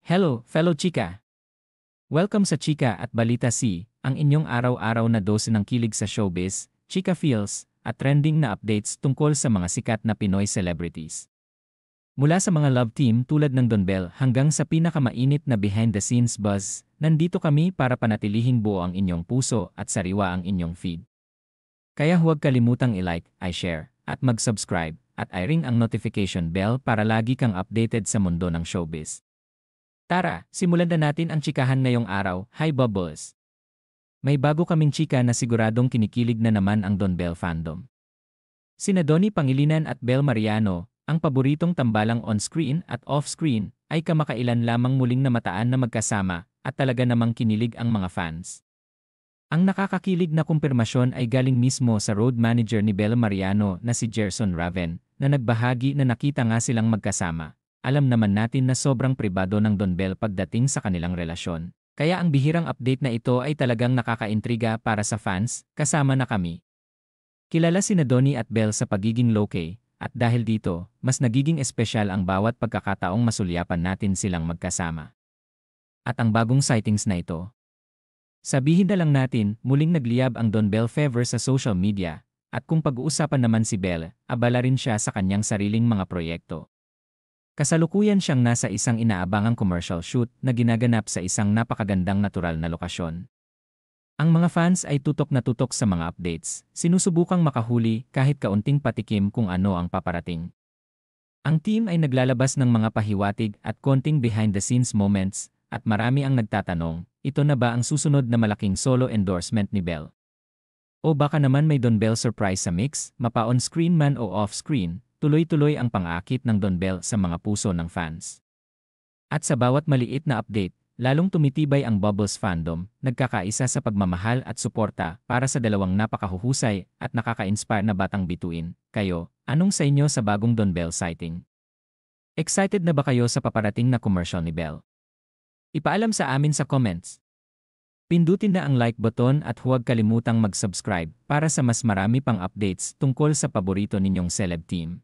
Hello, fellow chika! Welcome sa Chika at Balita C, ang inyong araw-araw na dose ng kilig sa showbiz, chika feels, at trending na updates tungkol sa mga sikat na Pinoy celebrities. Mula sa mga love team tulad ng Don Bell hanggang sa pinakamainit na behind-the-scenes buzz, nandito kami para panatilihing buo ang inyong puso at sariwa ang inyong feed. Kaya huwag kalimutang i-like, i-share, at mag-subscribe, at i-ring ang notification bell para lagi kang updated sa mundo ng showbiz. Tara, simulan na natin ang chikahan ngayong araw. Hi Bubbles! May bago kaming chika na siguradong kinikilig na naman ang Don Bell fandom. Sina Donnie Pangilinan at Bel Mariano, ang paboritong tambalang on-screen at off-screen, ay kamakailan lamang muling namataan na magkasama at talaga namang kinilig ang mga fans. Ang nakakakilig na kumpirmasyon ay galing mismo sa road manager ni Bel Mariano na si Gerson Raven, na nagbahagi na nakita nga silang magkasama. Alam naman natin na sobrang pribado ng Don Bell pagdating sa kanilang relasyon. Kaya ang bihirang update na ito ay talagang nakakaintriga para sa fans, kasama na kami. Kilala sina Donnie at Bel sa pagiging low-key, at dahil dito, mas nagiging espesyal ang bawat pagkakataong masulyapan natin silang magkasama. At ang bagong sightings na ito. Sabihin na lang natin, muling nagliyab ang Don Bell fever sa social media, at kung pag-uusapan naman si Bel, abala rin siya sa kanyang sariling mga proyekto. Kasalukuyan siyang nasa isang inaabangang commercial shoot na ginaganap sa isang napakagandang natural na lokasyon. Ang mga fans ay tutok na tutok sa mga updates, sinusubukang makahuli kahit kaunting patikim kung ano ang paparating. Ang team ay naglalabas ng mga pahiwatig at konting behind-the-scenes moments, at marami ang nagtatanong, ito na ba ang susunod na malaking solo endorsement ni Bel? O baka naman may Don Bell surprise sa mix, mapa-on-screen man o off-screen? Tuloy-tuloy ang pang-aakit ng Don Bell sa mga puso ng fans. At sa bawat maliit na update, lalong tumitibay ang Bubbles fandom, nagkakaisa sa pagmamahal at suporta para sa dalawang napakahuhusay at nakaka-inspire na batang bituin. Kayo, anong sa inyo sa bagong Don Bell sighting? Excited na ba kayo sa paparating na commercial ni Bell? Ipaalam sa amin sa comments. Pindutin na ang like button at huwag kalimutang mag-subscribe para sa mas marami pang updates tungkol sa paborito ninyong celeb team.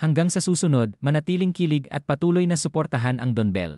Hanggang sa susunod, manatiling kilig at patuloy na suportahan ang Don Bell.